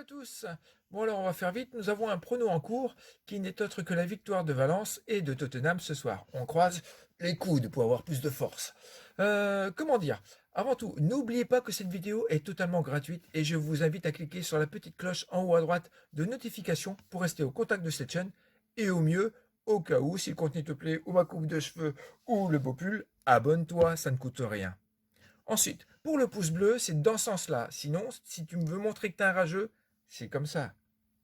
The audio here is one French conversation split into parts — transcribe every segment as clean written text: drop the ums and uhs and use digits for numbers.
à tous. Bon alors on va faire vite, nous avons un prono en cours qui n'est autre que la victoire de Valence et de Tottenham ce soir. On croise les coudes pour avoir plus de force. Comment dire? Avant tout, n'oubliez pas que cette vidéo est totalement gratuite et je vous invite à cliquer sur la petite cloche en haut à droite de notification pour rester au contact de cette chaîne et au mieux, au cas où, si le contenu te plaît ou ma coupe de cheveux ou le beau pull, abonne-toi, ça ne coûte rien. Ensuite, pour le pouce bleu, c'est dans ce sens-là. Sinon, si tu me veux montrer que tu es un rageux, c'est comme ça.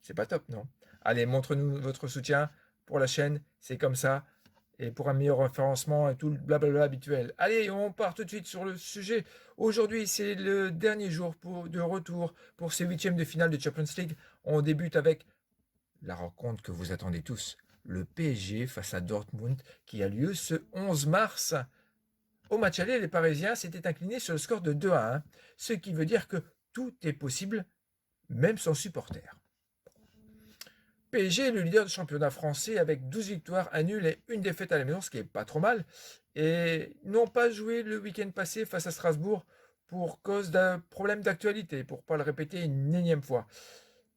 C'est pas top, non? Allez, montre-nous votre soutien pour la chaîne, c'est comme ça. Et pour un meilleur référencement et tout le blablabla habituel. Allez, on part tout de suite sur le sujet. Aujourd'hui, c'est le dernier jour de retour pour ces huitièmes de finale de Champions League. On débute avec la rencontre que vous attendez tous. Le PSG face à Dortmund qui a lieu ce 11 mars. Au match aller, les Parisiens s'étaient inclinés sur le score de 2-1, ce qui veut dire que tout est possible, même sans supporters. PSG est le leader du championnat français avec 12 victoires, un nul et une défaite à la maison, ce qui n'est pas trop mal. Et n'ont pas joué le week-end passé face à Strasbourg pour cause d'un problème d'actualité, pour ne pas le répéter une énième fois.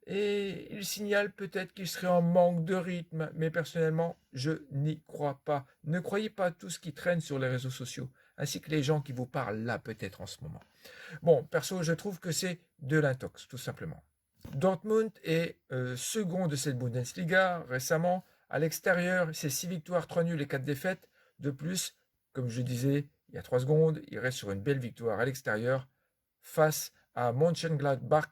Et il signale peut-être qu'il serait en manque de rythme, mais personnellement, je n'y crois pas. Ne croyez pas tout ce qui traîne sur les réseaux sociaux, ainsi que les gens qui vous parlent là peut-être en ce moment. Bon, perso, je trouve que c'est de l'intox, tout simplement. Dortmund est second de cette Bundesliga récemment. À l'extérieur, c'est 6 victoires, 3 nuls et 4 défaites. De plus, comme je disais il y a 3 secondes, il reste sur une belle victoire à l'extérieur face à Mönchengladbach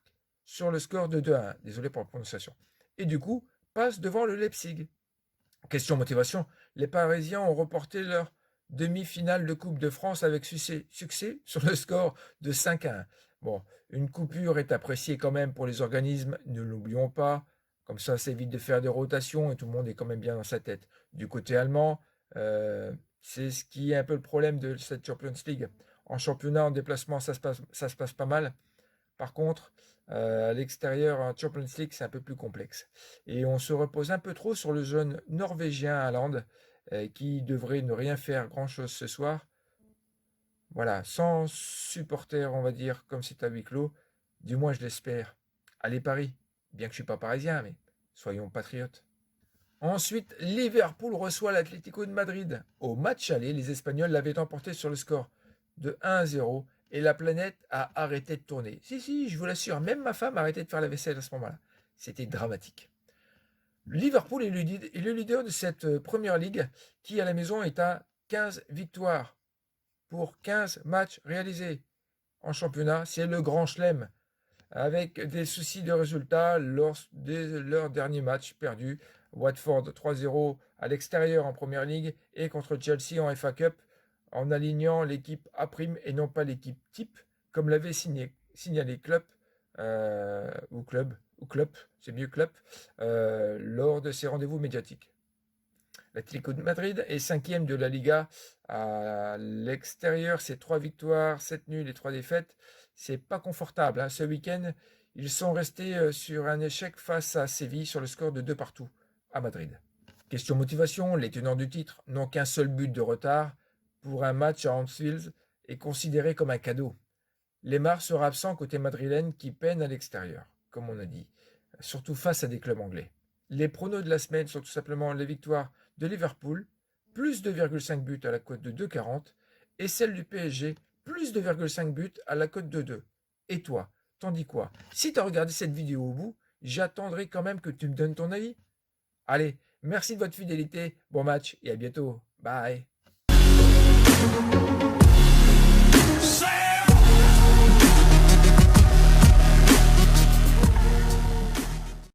sur le score de 2-1. Désolé pour la prononciation. Et du coup, passe devant le Leipzig. Question motivation, les Parisiens ont reporté leur demi-finale de Coupe de France avec succès sur le score de 5-1. Bon, une coupure est appréciée quand même pour les organismes, ne l'oublions pas. Comme ça évite de faire des rotations et tout le monde est quand même bien dans sa tête. Du côté allemand, c'est ce qui est un peu le problème de cette Champions League. En championnat, en déplacement, ça se passe pas mal. Par contre, à l'extérieur, en Champions League, c'est un peu plus complexe. Et on se repose un peu trop sur le jeune norvégien Haaland, qui devrait ne rien faire grand-chose ce soir. Voilà, sans supporters, on va dire, comme c'est à huis clos, du moins je l'espère. Allez Paris, bien que je ne suis pas parisien, mais soyons patriotes. Ensuite, Liverpool reçoit l'Atlético de Madrid. Au match aller, les Espagnols l'avaient emporté sur le score de 1-0 et la planète a arrêté de tourner. Si, je vous l'assure, même ma femme a arrêté de faire la vaisselle à ce moment-là. C'était dramatique. Liverpool est le leader de cette première ligue qui, à la maison, est à 15 victoires pour 15 matchs réalisés. En championnat, c'est le grand chelem, avec des soucis de résultats lors de leur dernier match perdu. Watford 3-0 à l'extérieur en première ligue et contre Chelsea en FA Cup en alignant l'équipe A' et non pas l'équipe type, comme l'avait signalé Klopp, c'est mieux Klopp, lors de ses rendez-vous médiatiques. L'Atlético de Madrid est 5e de la Liga. À l'extérieur, c'est 3 victoires, 7 nuls et 3 défaites. C'est pas confortable. Ce week-end, ils sont restés sur un échec face à Séville sur le score de 2-2 à Madrid. Question motivation, les tenants du titre n'ont qu'un seul but de retard. Pour un match à Anfield est considéré comme un cadeau. Lemar sera absent côté madrilène qui peine à l'extérieur, comme on a dit, surtout face à des clubs anglais. Les pronos de la semaine sont tout simplement les victoires de Liverpool, plus 2,5 buts à la cote de 2,40, et celle du PSG, plus 2,5 buts à la cote de 2. Et toi, t'en dis quoi? Si tu as regardé cette vidéo au bout, j'attendrai quand même que tu me donnes ton avis. Allez, merci de votre fidélité, bon match et à bientôt. Bye.